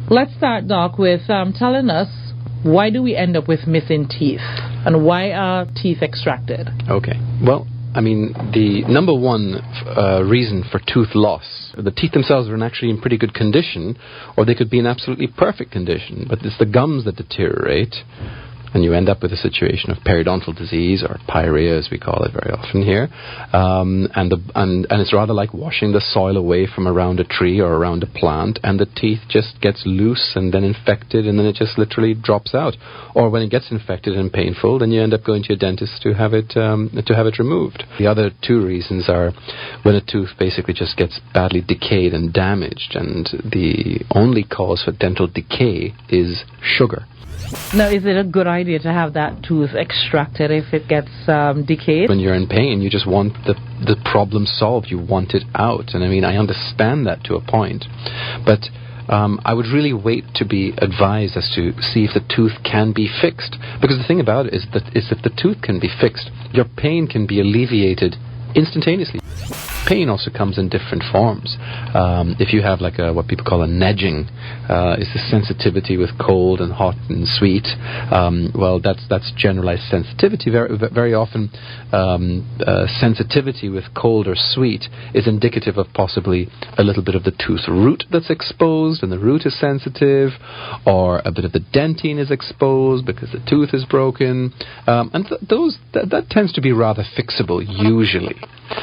Let's start, Doc, with telling us, why do we end up with missing teeth? And why are teeth extracted? Okay. Well, I mean, the number one reason for tooth loss, the teeth themselves are actually in pretty good condition, or they could be in absolutely perfect condition, but it's the gums that deteriorate, and you end up with a situation of periodontal disease, or pyorrhea as we call it very often here, and it's rather like washing the soil away from around a tree or around a plant, and the teeth just gets loose and then infected, and then it just literally drops out. Or when it gets infected and painful, then you end up going to your dentist to have it removed. The other two reasons are when a tooth basically just gets badly decayed and damaged, and the only cause for dental decay is sugar. Now, is it a good idea to have that tooth extracted if it gets decayed? When you're in pain, you just want the problem solved. You want it out. And I mean, I understand that to a point. But I would really wait to be advised as to see if the tooth can be fixed. Because the thing about it is that if the tooth can be fixed, your pain can be alleviated instantaneously. Pain also comes in different forms. If you have like what people call a nedging, it's the sensitivity with cold and hot and sweet. Well, that's generalized sensitivity. Very often, sensitivity with cold or sweet is indicative of possibly a little bit of the tooth root that's exposed, and the root is sensitive, or a bit of the dentine is exposed because the tooth is broken, and that tends to be rather fixable usually.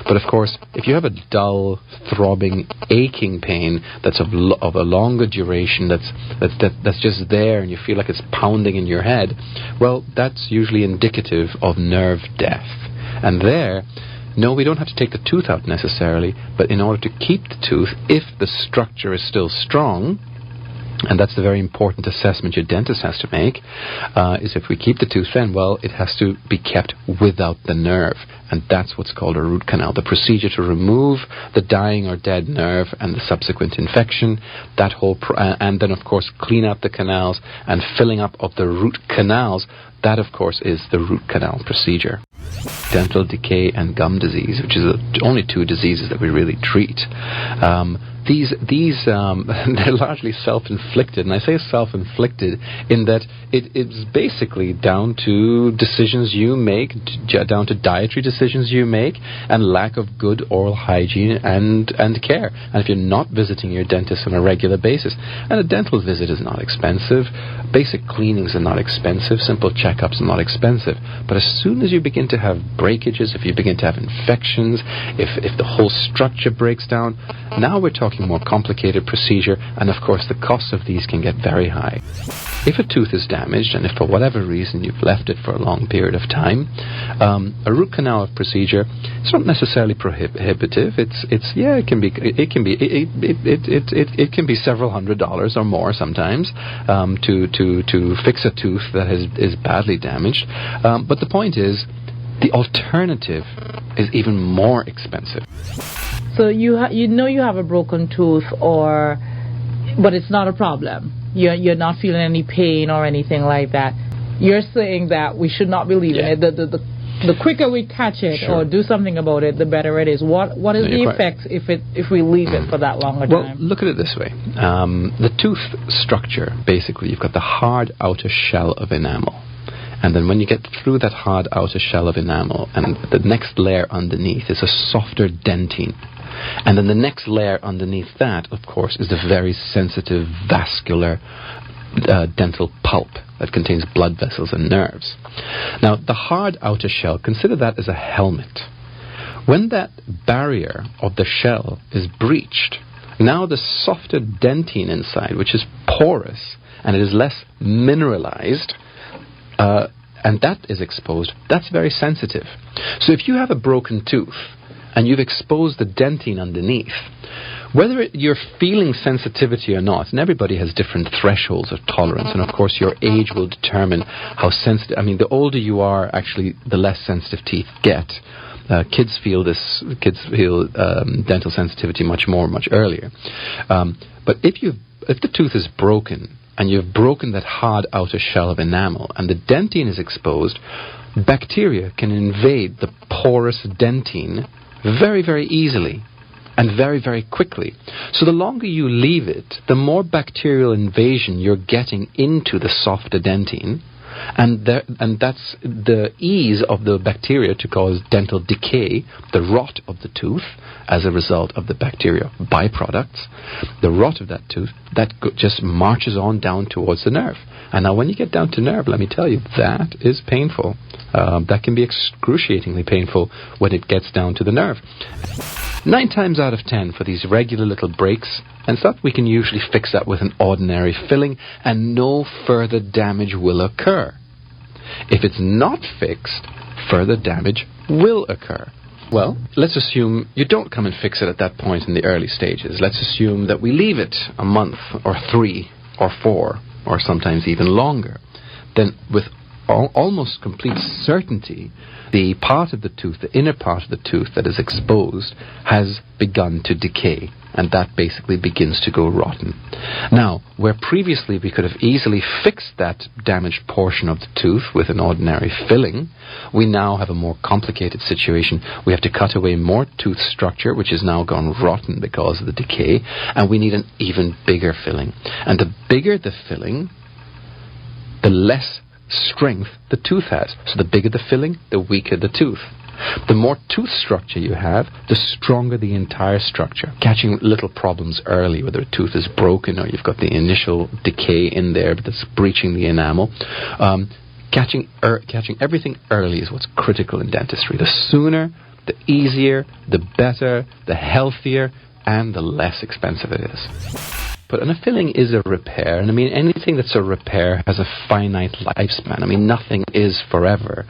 But of course, if you have a dull, throbbing, aching pain that's of a longer duration, that's just there, and you feel like it's pounding in your head, well, that's usually indicative of nerve death. And there, no, we don't have to take the tooth out necessarily, but in order to keep the tooth, if the structure is still strong, and that's the very important assessment your dentist has to make, is if we keep the tooth in, well, it has to be kept without the nerve. And that's what's called a root canal. The procedure to remove the dying or dead nerve and the subsequent infection, that whole and then, of course, clean out the canals and filling up of the root canals, that, of course, is the root canal procedure. Dental decay and gum disease, which is the only two diseases that we really treat. These they're largely self-inflicted, and I say self-inflicted in that it's basically down to decisions you make, down to dietary decisions you make, and lack of good oral hygiene and care. And if you're not visiting your dentist on a regular basis, and a dental visit is not expensive, basic cleanings are not expensive, simple checkups are not expensive, but as soon as you begin to have breakages, if you begin to have infections, if the whole structure breaks down, now we're talking more complicated procedure, and of course the costs of these can get very high. If a tooth is damaged, and if for whatever reason you've left it for a long period of time, a root canal procedure, it's not necessarily prohibitive. It can be several $100s or more sometimes to fix a tooth that is badly damaged. But the point is, the alternative is even more expensive. So you have a broken tooth, but it's not a problem. You're not feeling any pain or anything like that. You're saying that we should not be leaving it. The quicker we catch it or do something about it, the better it is. What is the effect if we leave it for that longer time? Well, look at it this way. The tooth structure, basically, you've got the hard outer shell of enamel. And then when you get through that hard outer shell of enamel, and the next layer underneath is a softer dentine. And then the next layer underneath that, of course, is the very sensitive vascular dental pulp that contains blood vessels and nerves. Now, the hard outer shell, consider that as a helmet. When that barrier of the shell is breached, now the softer dentine inside, which is porous and it is less mineralized, and that is exposed, that's very sensitive. So if you have a broken tooth and you've exposed the dentine underneath, whether you're feeling sensitivity or not, and everybody has different thresholds of tolerance, and of course your age will determine how sensitive. I mean, the older you are, actually, the less sensitive teeth get. Kids feel dental sensitivity much earlier. But if the tooth is broken, and you've broken that hard outer shell of enamel, and the dentine is exposed, bacteria can invade the porous dentine very, very easily. and very, very quickly. So the longer you leave it, the more bacterial invasion you're getting into the softer dentine, and that's the ease of the bacteria to cause dental decay, the rot of the tooth as a result of the bacteria byproducts, the rot of that tooth, that just marches on down towards the nerve. And now when you get down to nerve, let me tell you, that is painful. That can be excruciatingly painful when it gets down to the nerve. 9 times out of 10 for these regular little breaks and stuff, we can usually fix that with an ordinary filling and no further damage will occur. If it's not fixed, further damage will occur. Well, let's assume you don't come and fix it at that point in the early stages. Let's assume that we leave it a month or 3 or 4 or sometimes even longer. Then with almost complete certainty, the part of the tooth, the inner part of the tooth that is exposed, has begun to decay, and that basically begins to go rotten. Now, where previously we could have easily fixed that damaged portion of the tooth with an ordinary filling, we now have a more complicated situation. We have to cut away more tooth structure, which is now gone rotten because of the decay, and we need an even bigger filling. And the bigger the filling, the less strength the tooth has. So the bigger the filling, the weaker the tooth. The more tooth structure you have, the stronger the entire structure. Catching little problems early, whether a tooth is broken or you've got the initial decay in there that's breaching the enamel. Catching everything early is what's critical in dentistry. The sooner, the easier, the better, the healthier, and the less expensive it is. But a filling is a repair, and I mean, anything that's a repair has a finite lifespan. I mean, nothing is forever,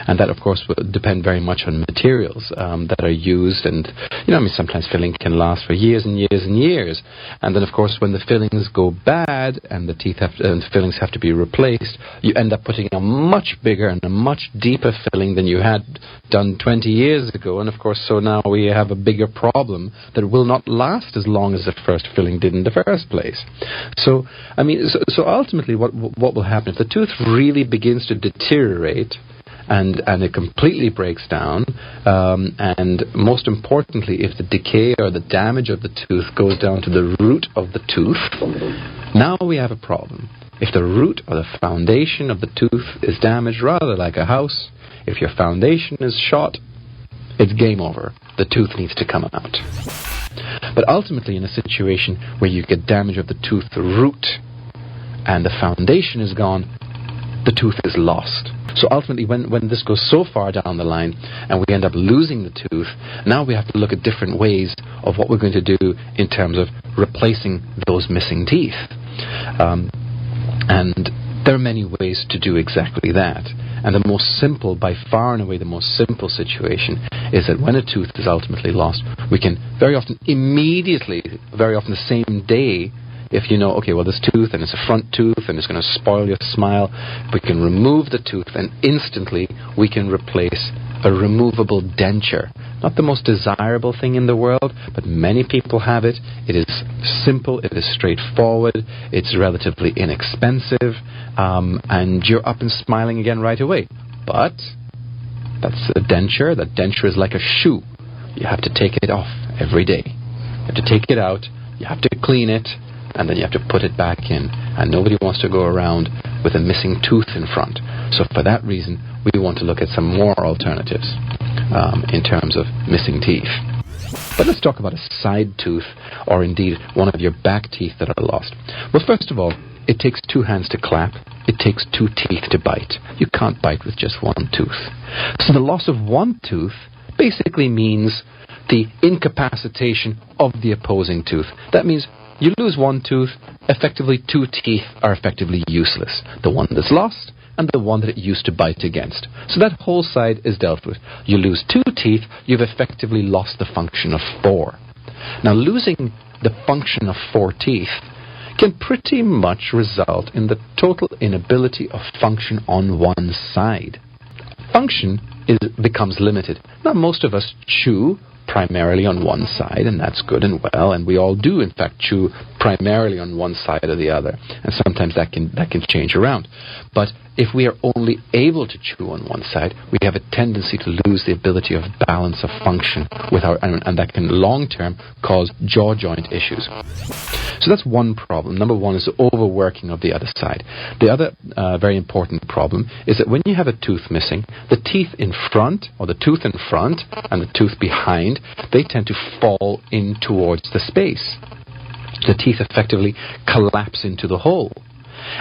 and that, of course, will depend very much on materials that are used, and, I mean, sometimes filling can last for years and years and years, and then, of course, when the fillings go bad and the fillings have to be replaced, you end up putting a much bigger and a much deeper filling than you had done 20 years ago, and, of course, so now we have a bigger problem that will not last as long as the first filling did in the first place. So, I mean, so ultimately what will happen if the tooth really begins to deteriorate and it completely breaks down, and most importantly, if the decay or the damage of the tooth goes down to the root of the tooth, now we have a problem. If the root or the foundation of the tooth is damaged, rather like a house, if your foundation is shot, it's game over. The tooth needs to come out. But ultimately, in a situation where you get damage of the tooth root and the foundation is gone, the tooth is lost. So ultimately, when this goes so far down the line and we end up losing the tooth, now we have to look at different ways of what we're going to do in terms of replacing those missing teeth. And there are many ways to do exactly that. And the most simple, by far and away the most simple situation, is that when a tooth is ultimately lost, we can very often immediately, very often the same day, if you know, okay, well, this tooth, and it's a front tooth, and it's going to spoil your smile, we can remove the tooth, and instantly we can replace a removable denture. Not the most desirable thing in the world, but many people have it. It is simple, it is straightforward, it's relatively inexpensive, and you're up and smiling again right away. But that's a denture. That denture is like a shoe. You have to take it off every day. You have to take it out, you have to clean it, and then you have to put it back in. And nobody wants to go around with a missing tooth in front. So for that reason, we want to look at some more alternatives in terms of missing teeth. But let's talk about a side tooth, or indeed one of your back teeth that are lost. Well, first of all, it takes 2 hands to clap. It takes 2 teeth to bite. You can't bite with just 1 tooth. So the loss of 1 tooth basically means the incapacitation of the opposing tooth. That means you lose 1 tooth, effectively 2 teeth are effectively useless. The one that's lost and the one that it used to bite against. So that whole side is dealt with. You lose 2 teeth, you've effectively lost the function of 4. Now, losing the function of 4 teeth can pretty much result in the total inability of function on one side. Function becomes limited. Now, most of us chew primarily on one side, and that's good and well, and we all do in fact chew primarily on one side or the other, and sometimes that can change around. But if we are only able to chew on one side, we have a tendency to lose the ability of balance of function and that can long-term cause jaw joint issues. So that's one problem. Number one is the overworking of the other side. The other very important problem is that when you have a tooth missing, the teeth in front, or the tooth in front and the tooth behind, they tend to fall in towards the space. The teeth effectively collapse into the hole.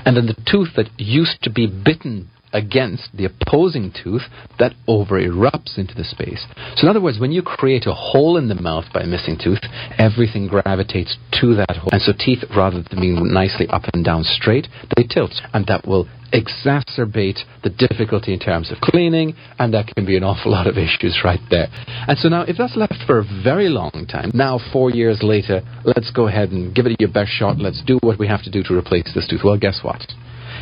And then the tooth that used to be bitten against the opposing tooth, that over-erupts into the space. So in other words, when you create a hole in the mouth by a missing tooth, everything gravitates to that hole. And so teeth, rather than being nicely up and down straight, they tilt. And that will exacerbate the difficulty in terms of cleaning, and that can be an awful lot of issues right there. And so now, if that's left for a very long time, now 4 years later, let's go ahead and give it your best shot, let's do what we have to do to replace this tooth. Well, guess what?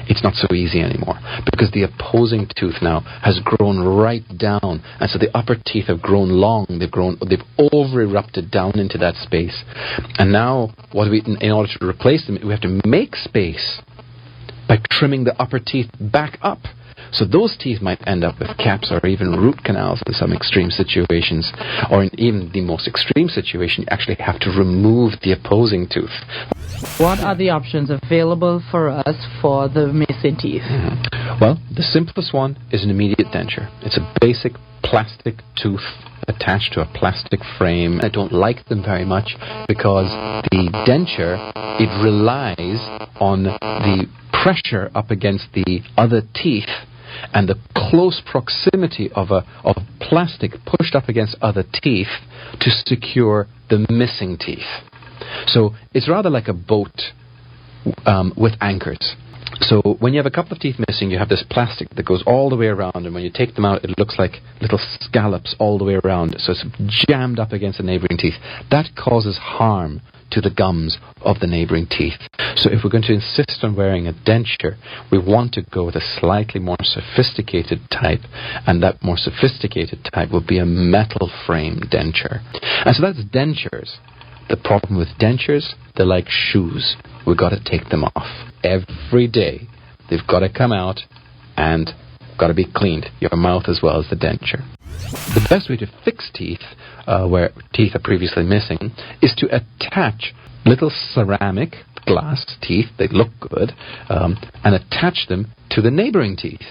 It's not so easy anymore, because the opposing tooth now has grown right down, and so the upper teeth have grown long, they've over-erupted down into that space. And now, in order to replace them, we have to make space by trimming the upper teeth back up. So those teeth might end up with caps or even root canals in some extreme situations. Or in even the most extreme situation, you actually have to remove the opposing tooth. What are the options available for us for the missing teeth? Well, the simplest one is an immediate denture. It's a basic plastic tooth attached to a plastic frame. I don't like them very much because the denture, it relies on the pressure up against the other teeth and the close proximity of plastic pushed up against other teeth to secure the missing teeth. So it's rather like a boat with anchors. So when you have a couple of teeth missing, you have this plastic that goes all the way around, and when you take them out, it looks like little scallops all the way around. So it's jammed up against the neighboring teeth. That causes harm to the gums of the neighboring teeth. So if we're going to insist on wearing a denture, we want to go with a slightly more sophisticated type, and that more sophisticated type will be a metal frame denture. And so that's dentures. The problem with dentures, they're like shoes. We've got to take them off every day. They've got to come out and got to be cleaned, your mouth as well as the denture. The best way to fix teeth where teeth are previously missing is to attach little ceramic glass teeth, they look good, and attach them to the neighboring teeth.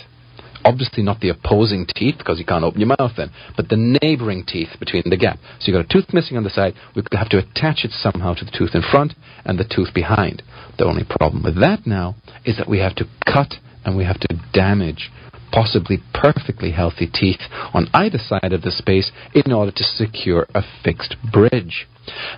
Obviously not the opposing teeth, because you can't open your mouth then, but the neighboring teeth between the gap. So you've got a tooth missing on the side, we have to attach it somehow to the tooth in front and the tooth behind. The only problem with that now is that we have to cut and we have to damage possibly perfectly healthy teeth on either side of the space in order to secure a fixed bridge.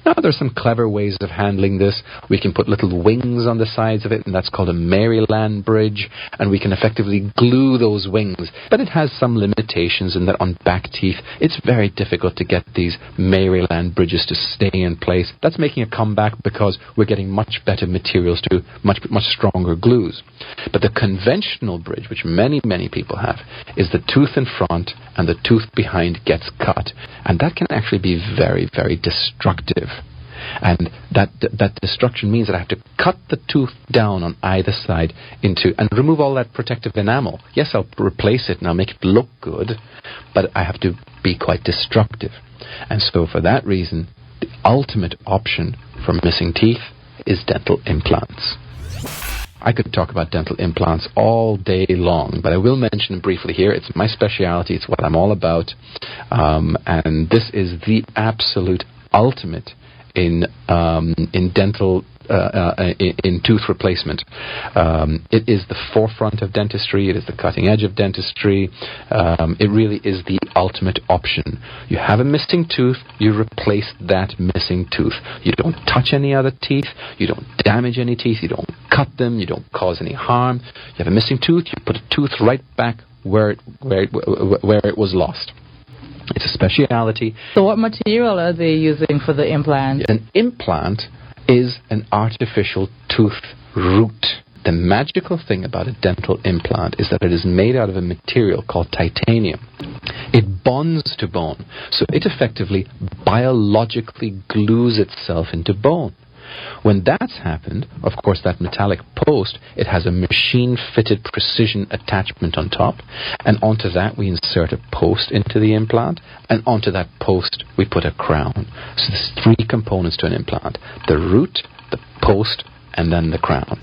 Now, there's some clever ways of handling this. We can put little wings on the sides of it, and that's called a Maryland bridge, and we can effectively glue those wings. But it has some limitations in that on back teeth, it's very difficult to get these Maryland bridges to stay in place. That's making a comeback because we're getting much better materials to much stronger glues. But the conventional bridge, which many people have, is the tooth in front and the tooth behind gets cut. And that can actually be very, very destructive. And that destruction means that I have to cut the tooth down on either side and remove all that protective enamel. Yes, I'll replace it and I'll make it look good, but I have to be quite destructive. And so for that reason, the ultimate option for missing teeth is dental implants. I could talk about dental implants all day long, but I will mention briefly here. It's my specialty. It's what I'm all about. And this is the absolute ultimate in dental in tooth replacement. It is the forefront of dentistry. It is the cutting edge of dentistry. It really is the ultimate option. You have a missing tooth, you replace that missing tooth. You don't touch any other teeth. You don't damage any teeth. You don't cut them. You don't cause any harm. You have a missing tooth. You put a tooth right back where it was lost. It's a speciality. So what material are they using for the implant? An implant is an artificial tooth root. The magical thing about a dental implant is that it is made out of a material called titanium. It bonds to bone, so it effectively biologically glues itself into bone. When that's happened, of course, that metallic post, it has a machine-fitted precision attachment on top, and onto that we insert a post into the implant, and onto that post we put a crown. So there's 3 components to an implant: the root, the post, and then the crown.